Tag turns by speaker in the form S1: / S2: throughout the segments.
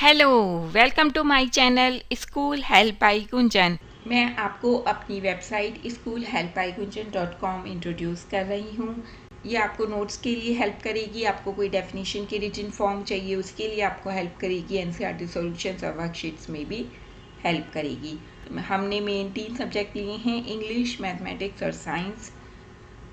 S1: Hello, welcome to my channel school help by Gunjan. मैं आपको अपनी वेबसाइट schoolhelpbygunjan.com इंट्रोड्यूस कर रही हूँ। ये आपको नोट्स के लिए हेल्प करेगी, आपको कोई डेफिनेशन की रिटन फॉर्म चाहिए उसके लिए आपको हेल्प करेगी, एनसीईआरटी सॉल्यूशंस और वर्कशीट्स में भी हेल्प करेगी। हमने मेन 3 सब्जेक्ट लिए हैं, इंग्लिश, मैथमेटिक्स और साइंस।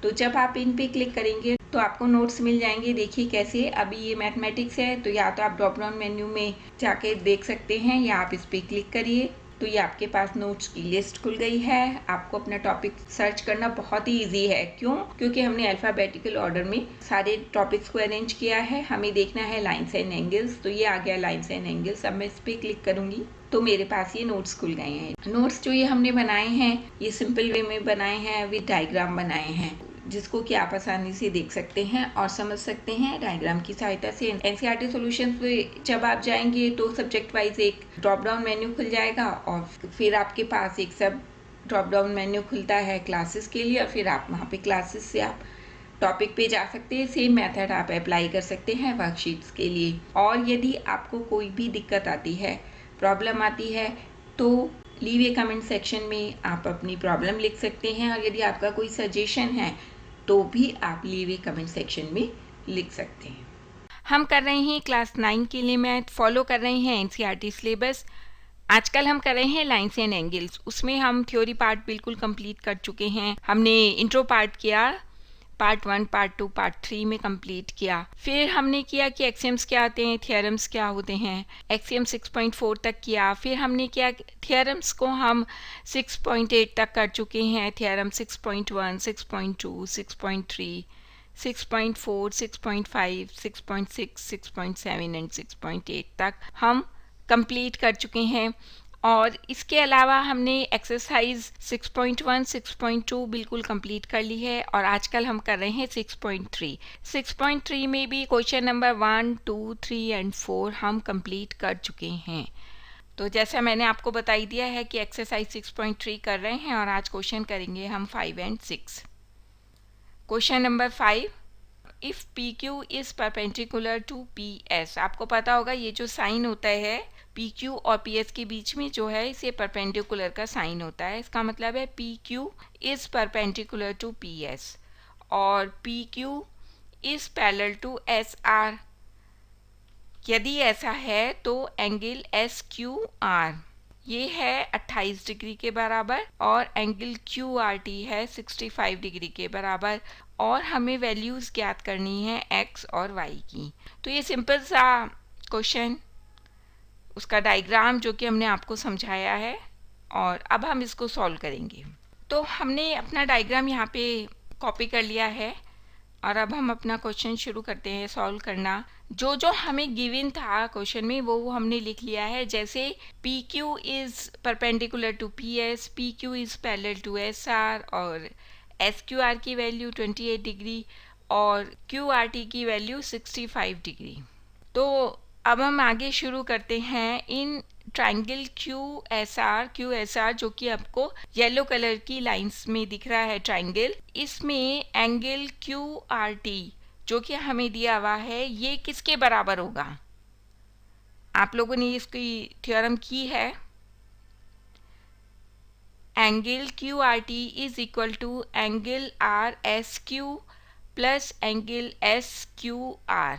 S1: तो जब आप इन पे क्लिक करेंगे तो आपको नोट्स मिल जाएंगे। देखिए कैसे, अभी ये मैथमेटिक्स है तो या तो आप ड्रॉप डाउन मेन्यू में जाके देख सकते हैं या आप इस पे क्लिक करिए तो ये आपके पास नोट्स की लिस्ट खुल गई है। आपको अपना टॉपिक सर्च करना बहुत ही इजी है। क्यों? क्योंकि हमने अल्फाबेटिकल ऑर्डर में सारे टॉपिक्स को अरेंज किया है। हमें देखना है लाइन्स एंड एंगल्स, तो ये आ गया लाइन्स एंड एंगल्स। अब मैं इस पे क्लिक करूंगी तो मेरे पास ये नोट्स खुल गए हैं। नोट्स जो ये हमने बनाए हैं ये सिंपल वे में बनाए हैं, विद डायग्राम बनाए हैं, जिसको कि आप आसानी से देख सकते हैं और समझ सकते हैं डायग्राम की सहायता से। एनसीईआरटी सॉल्यूशंस पे जब आप जाएंगे तो सब्जेक्ट वाइज एक ड्रॉप डाउन मेन्यू खुल जाएगा और फिर आपके पास एक सब ड्रॉप डाउन मेन्यू खुलता है क्लासेस के लिए, और फिर आप वहाँ पे क्लासेस से आप टॉपिक पे जा सकते हैं। सेम मेथड आप अप्लाई कर सकते हैं वर्कशीट्स के लिए। और यदि आपको कोई भी दिक्कत आती है, प्रॉब्लम आती है, तो लीव ए कमेंट सेक्शन में आप अपनी प्रॉब्लम लिख सकते हैं, और यदि आपका कोई सजेशन है तो भी आप लीव ए कमेंट सेक्शन में लिख सकते हैं। हम कर रहे हैं क्लास 9 के लिए मैथ, फॉलो कर रहे हैं एनसीईआरटी सिलेबस। आजकल हम कर रहे हैं लाइन्स एंड एंगल्स। उसमें हम थ्योरी पार्ट बिल्कुल कंप्लीट कर चुके हैं। हमने इंट्रो पार्ट किया, पार्ट 1, पार्ट 2, पार्ट 3 में कंप्लीट किया। फिर हमने किया कि एक्सियम्स क्या आते हैं, थियरम्स क्या होते हैं, एक्सियम 6.4 तक किया। फिर हमने किया थियरम्स को हम 6.8 तक कर चुके हैं। थियरम 6.1, 6.2, 6.3, 6.4, 6.5, 6.6, 6.7 एंड 6.8 तक हम कंप्लीट कर चुके हैं। और इसके अलावा हमने एक्सरसाइज 6.1, 6.2 बिल्कुल कंप्लीट कर ली है, और आजकल हम कर रहे हैं 6.3। 6.3 में भी क्वेश्चन नंबर 1, 2, 3 एंड 4 हम कंप्लीट कर चुके हैं। तो जैसा मैंने आपको बताई दिया है कि एक्सरसाइज 6.3 कर रहे हैं, और आज क्वेश्चन करेंगे हम 5 and 6। Question number 5, if P Q is perpendicular to P S. आपको पता होगा ये जो साइन होता है पी क्यू और पी एस के बीच में जो है इसे परपेंडिकुलर का साइन होता है। इसका मतलब है P Q is perpendicular to P S और P Q is parallel to S R. यदि ऐसा है तो एंगल एस क्यू आर ये है 28 डिग्री के बराबर, और एंगल क्यू आर टी है 65 डिग्री के बराबर, और हमें वैल्यूज ज्ञात करनी है एक्स और वाई की। तो ये सिंपल सा क्वेश्चन, उसका डायग्राम जो कि हमने आपको समझाया है, और अब हम इसको सॉल्व करेंगे। तो हमने अपना डायग्राम यहाँ पे कॉपी कर लिया है, और अब हम अपना क्वेश्चन शुरू करते हैं सॉल्व करना। जो जो हमें गिवन था क्वेश्चन में वो हमने लिख लिया है। जैसे P Q is perpendicular to P S, P Q is parallel to S R, और एस क्यू आर की वैल्यू 28 डिग्री और क्यू आर टी की वैल्यू 65 डिग्री। तो अब हम आगे शुरू करते हैं। In triangle Q S R जो कि आपको येलो कलर की लाइंस में दिख रहा है ट्राइंगल, इसमें एंगल क्यू आर टी जो कि हमें दिया हुआ है ये किसके बराबर होगा? आप लोगों ने इसकी थ्योरम की है। Angle Q R T is equal to angle R S Q plus angle S Q R.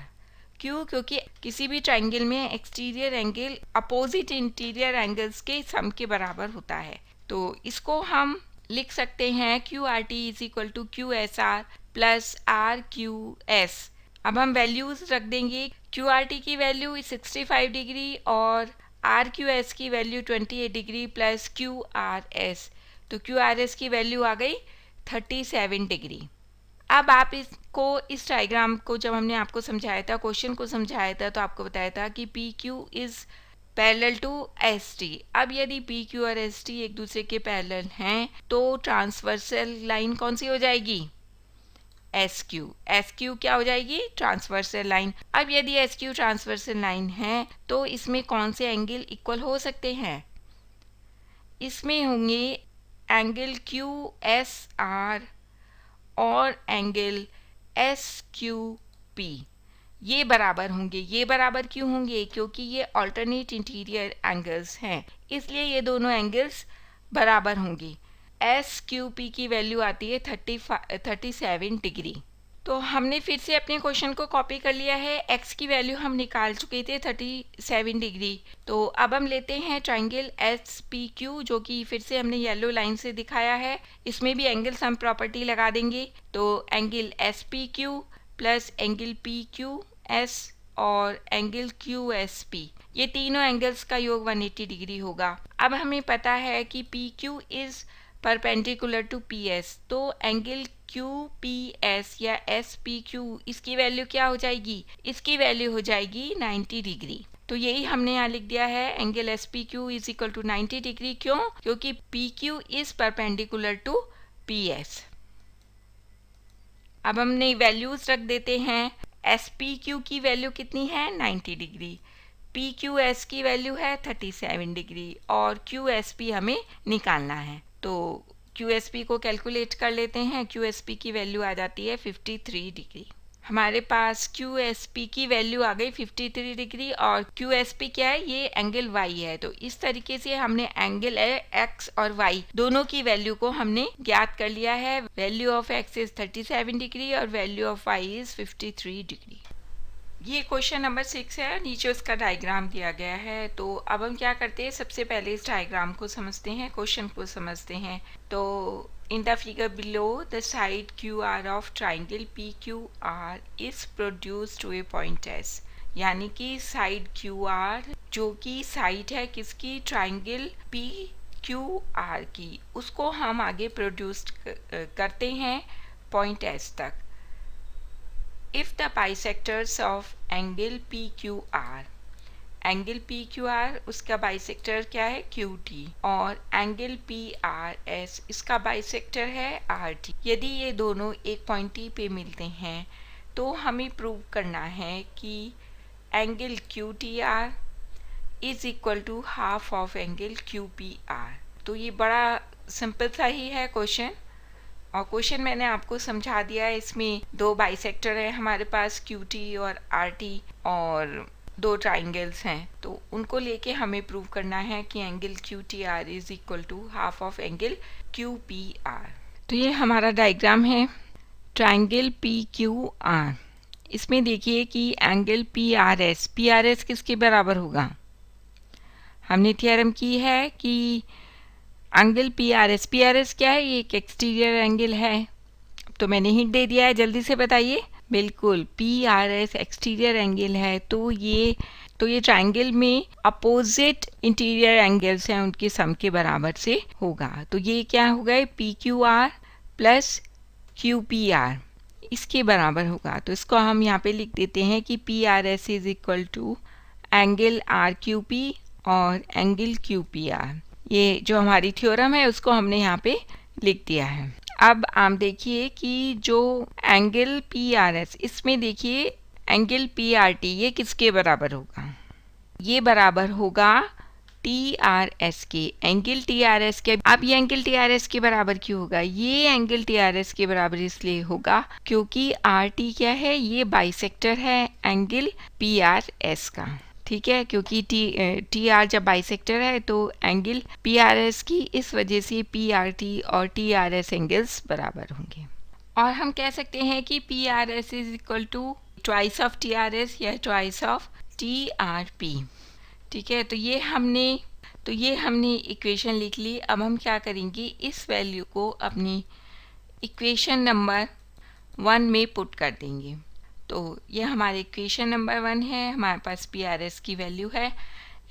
S1: क्यों? क्योंकि किसी भी ट्राइंगल में exterior angle opposite interior angles के सम के बराबर होता है। तो इसको हम लिख सकते हैं Q R T is equal to Q S R plus R Q S. अब हम वैल्यूज रख देंगे। क्यू आर टी की वैल्यू 65 डिग्री और आर क्यू एस की value 28 degree plus Q R S. तो क्यू आर एस की value आ गई 37 डिग्री। अब आप इसको, इस डायग्राम को जब हमने आपको समझाया था, क्वेश्चन को समझाया था, तो आपको बताया था कि P Q is parallel to S T. अब यदि पी क्यू और एस टी एक दूसरे के पैरेलल हैं तो ट्रांसवर्सल लाइन कौन सी हो जाएगी? S Q. एस क्यू क्या हो जाएगी? Transversal line. अब यदि एस क्यू ट्रांसवर्सल लाइन है तो इसमें कौन से एंगल इक्वल हो सकते हैं? इसमें होंगे एंगल क्यू एस आर और एंगल एस क्यू पी। ये बराबर होंगे। ये बराबर क्यों होंगे? क्योंकि ये अल्टरनेट इंटीरियर एंगल्स हैं, इसलिए ये दोनों एंगल्स बराबर होंगे। एस क्यू पी की वैल्यू आती है 37 डिग्री। तो हमने फिर से अपने क्वेश्चन को कॉपी कर लिया है। एक्स की वैल्यू हम निकाल चुके थे 37 डिग्री। तो अब हम लेते हैं ट्राइंगल एस पी क्यू, जो कि फिर से हमने येलो लाइन से दिखाया है। इसमें भी एंगल सम प्रॉपर्टी लगा देंगे। तो angle S P Q plus angle P Q S और एंगल क्यू एस पी, ये तीनों एंगल्स का योग 180 डिग्री होगा। अब हमें पता है कि P Q is perpendicular to P S, तो एंगल क्यू पी एस या एस पी क्यू, इसकी वैल्यू क्या हो जाएगी? इसकी वैल्यू हो जाएगी 90 डिग्री। तो यही हमने यहाँ लिख दिया है, angle S P Q is equal to 90 degree. क्यों? क्योंकि P Q is perpendicular to P S. अब हमने वैल्यूज रख देते हैं। एस पी क्यू की वैल्यू कितनी है? 90 डिग्री। पी क्यू एस की वैल्यू है 37 डिग्री और क्यू एस पी हमें निकालना है। तो क्यू एस पी को कैलकुलेट कर लेते हैं। क्यू एस पी की वैल्यू आ जाती है 53 डिग्री। हमारे पास क्यू एस पी की वैल्यू आ गई 53 डिग्री और क्यू एस पी क्या है? ये एंगल वाई है। तो इस तरीके से हमने एंगल एक्स और वाई दोनों की वैल्यू को हमने ज्ञात कर लिया है। Value of X is 37 degree और value of Y is 53 degree. ये क्वेश्चन नंबर 6 है, नीचे उसका डायग्राम दिया गया है। तो अब हम क्या करते हैं, सबसे पहले इस डायग्राम को समझते हैं, क्वेश्चन को समझते हैं। तो in the figure below the side Q R of triangle P Q R is produce to a point S, यानी कि साइड क्यू आर जो कि साइड है किसकी? ट्राइंगल पी क्यू आर की, उसको हम आगे प्रोड्यूस करते हैं पॉइंट एस तक। If the bisectors of angle PQR, angle PQR उसका बाइसेक्टर क्या है? QT, और एंगल PRS इसका बाइसेक्टर है RT। यदि ये दोनों एक पॉइंट T पे मिलते हैं तो हमें प्रूव करना है कि angle QTR is equal to half of angle QPR। तो ये बड़ा सिंपल सा ही है क्वेश्चन, और क्वेश्चन मैंने आपको समझा दिया है। इसमें दो बाइसेक्टर है हमारे पास, QT और RT, और दो ट्राइंगल्स हैं। तो उनको लेके हमें प्रूव करना है कि angle QTR is equal to half of angle QPR। तो ये हमारा डायग्राम है ट्राइंगल PQR। इसमें देखिए कि एंगल PRS किसके बराबर होगा? हमने थ्योरम की है कि एंगल PRS क्या है? ये एक एक्सटीरियर एंगल है। तो मैंने हिंट दे दिया है, जल्दी से बताइए। बिल्कुल, PRS एक्सटीरियर एंगल है। तो ये ट्राइंगल में अपोजिट इंटीरियर एंगल्स हैं, उनके सम के बराबर से होगा। तो ये क्या होगा? PQR प्लस QPR इसके बराबर होगा। तो इसको हम यहाँ पे लिख देते हैं कि PRS is equal to angle RQP और एंगल QPR। ये जो हमारी थ्योरम है उसको हमने यहाँ पे लिख दिया है। अब आप देखिए कि जो एंगल PRS, इसमें देखिए एंगल PRT ये किसके बराबर होगा? ये बराबर होगा TRS के, एंगल TRS के। अब ये एंगल TRS के बराबर क्यों होगा? ये एंगल TRS के बराबर इसलिए होगा क्योंकि RT क्या है? ये बाइसेक्टर है एंगल PRS का, ठीक है। क्योंकि टी आर जब बाइसेक्टर है तो एंगल PRS की, इस वजह से PRT और TRS एंगल्स बराबर होंगे। और हम कह सकते हैं कि PRS is equal to twice of TRS या ट्वाइस ऑफ TRP, ठीक है। तो ये हमने इक्वेशन लिख ली। अब हम क्या करेंगे, इस वैल्यू को अपनी इक्वेशन नंबर 1 में पुट कर देंगे। तो ये हमारे इक्वेशन नंबर 1 है। हमारे पास PRS की वैल्यू है,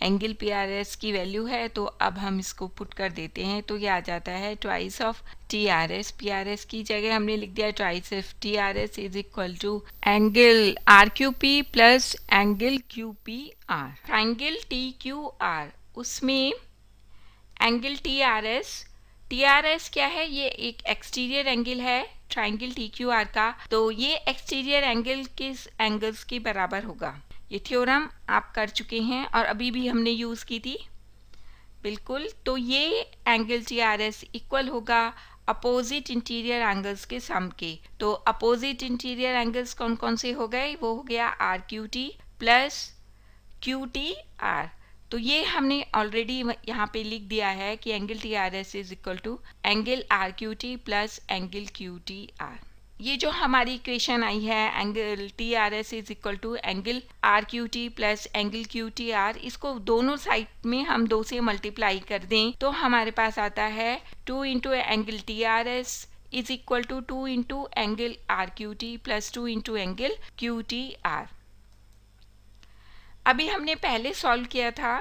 S1: एंगल PRS की वैल्यू है। तो अब हम इसको पुट कर देते हैं। तो ये आ जाता है ट्वाइस ऑफ TRS। PRS की जगह हमने लिख दिया twice of TRS is equal to angle RQP plus angle QPR। Triangle TQR, उसमें एंगल TRS क्या है? ये एक एक्सटीरियर एंगल है ट्राइंगल TQR का। तो ये एक्सटीरियर एंगल किस एंगल्स के बराबर होगा? ये थ्योरम आप कर चुके हैं और अभी भी हमने यूज़ की थी, बिल्कुल। तो ये एंगल TRS इक्वल होगा अपोजिट इंटीरियर एंगल्स के सम के। तो अपोजिट इंटीरियर एंगल्स कौन कौन से हो गए, वो हो गया R Q T plus Q T R. तो ये हमने ऑलरेडी यहाँ पे लिख दिया है कि angle T R S is equal to angle R Q T plus angle Q T R. ये जो हमारी इक्वेशन आई है angle T R S is equal to angle R Q T plus angle Q T R, इसको दोनों side में हम 2 से मल्टीप्लाई कर दें तो हमारे पास आता है 2 into angle T R S is equal to 2 into angle R Q T plus 2 into angle Q T R. अभी हमने पहले सॉल्व किया था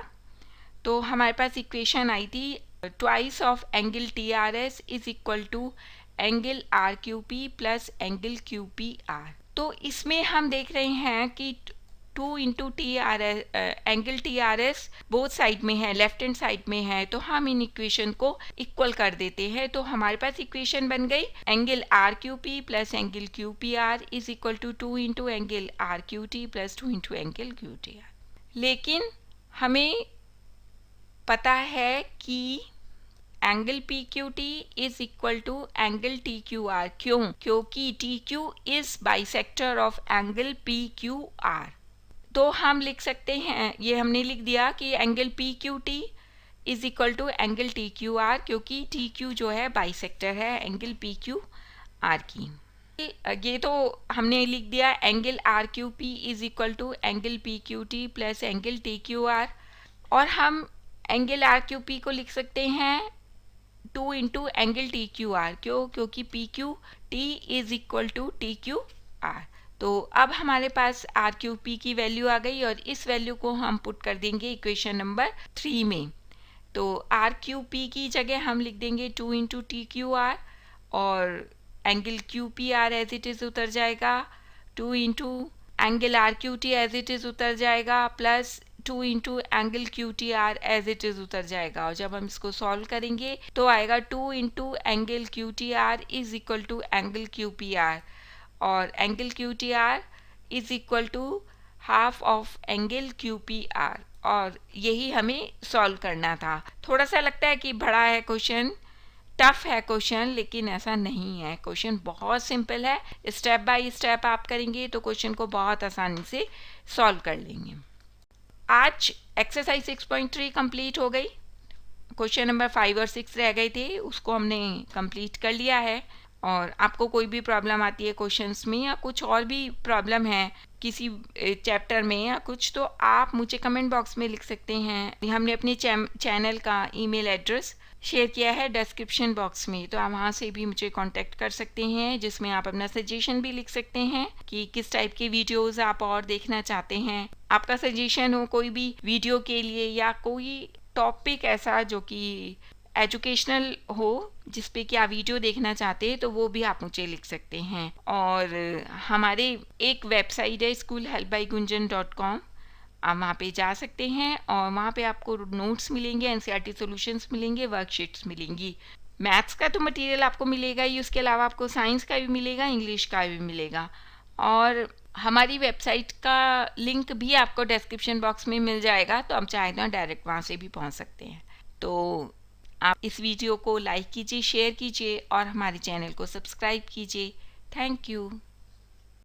S1: तो हमारे पास इक्वेशन आई थी twice of angle T R S is equal to angle R Q P plus angle Q P R. तो इसमें हम देख रहे हैं कि 2 into T R S angle T R S both side में है, लेफ्ट हैंड साइड में है, तो हम इन इक्वेशन को इक्वल कर देते हैं। तो हमारे पास इक्वेशन बन गई angle R Q P plus angle Q P R is equal to 2 into angle R Q T plus 2 into angle Q T R. लेकिन हमें पता है कि angle P Q T is equal to angle T Q R. क्यों? क्योंकि T Q is bisector of angle P Q R. तो हम लिख सकते हैं, ये हमने लिख दिया कि angle P Q T is equal to angle T Q R, क्योंकि टी क्यू जो है बाइसेक्टर है एंगल पी क्यू आर की। ये तो हमने लिख दिया angle R Q P is equal to angle P Q T plus angle T Q R, और हम एंगल आर क्यू पी को लिख सकते हैं 2 into angle T Q R. क्यों? क्योंकि P Q T is equal to T Q R. तो अब हमारे पास आर क्यू पी की वैल्यू आ गई और इस वैल्यू को हम पुट कर देंगे इक्वेशन नंबर 3 में। तो आर क्यू पी की जगह हम लिख देंगे 2 इंटू टी क्यू आर, और angle Q P R as it is उतर जाएगा, 2 into angle R Q T as it is उतर जाएगा, plus 2 into angle Q T R as it is उतर जाएगा। और जब हम इसको सॉल्व करेंगे तो आएगा 2 into angle Q T R is equal to angle Q P R, और angle Q T R is equal to half of angle Q P R. और यही हमें सॉल्व करना था। थोड़ा सा लगता है कि बड़ा है क्वेश्चन, टफ है क्वेश्चन, लेकिन ऐसा नहीं है। क्वेश्चन बहुत सिंपल है, स्टेप बाय स्टेप आप करेंगे तो क्वेश्चन को बहुत आसानी से सॉल्व कर लेंगे। आज एक्सरसाइज 6.3 कंप्लीट हो गई। क्वेश्चन नंबर 5 और 6 रह गए थे, उसको हमने कंप्लीट कर लिया है। और आपको कोई भी प्रॉब्लम आती है क्वेश्चंस में या कुछ और भी प्रॉब्लम है किसी चैप्टर में या कुछ, तो आप मुझे कमेंट बॉक्स में लिख सकते हैं। हमने अपने चैनल का ईमेल एड्रेस शेयर किया है डिस्क्रिप्शन बॉक्स में, तो आप वहाँ से भी मुझे कांटेक्ट कर सकते हैं, जिसमें आप अपना सजेशन भी लिख सकते हैं कि किस टाइप के वीडियोस आप और देखना चाहते हैं। आपका सजेशन हो कोई भी वीडियो के लिए या कोई टॉपिक ऐसा जो कि एजुकेशनल हो जिस पे कि आप वीडियो देखना चाहते हैं, तो वो भी आप मुझे लिख सकते हैं। और हमारे एक वेबसाइट है schoolhelpbygunjan.com, आप वहाँ पे जा सकते हैं और वहाँ पे आपको नोट्स मिलेंगे, एनसीईआरटी सॉल्यूशंस मिलेंगे, वर्कशीट्स मिलेंगी। मैथ्स का तो मटेरियल आपको मिलेगा ही, उसके अलावा आपको साइंस का भी मिलेगा, इंग्लिश का भी मिलेगा। और हमारी वेबसाइट का लिंक भी आपको डिस्क्रिप्शन बॉक्स में मिल जाएगा, तो आप चाहे तो डायरेक्ट वहाँ से भी पहुँच सकते हैं। तो आप इस वीडियो को लाइक कीजिए, शेयर कीजिए और हमारे चैनल को सब्सक्राइब कीजिए। Thank you.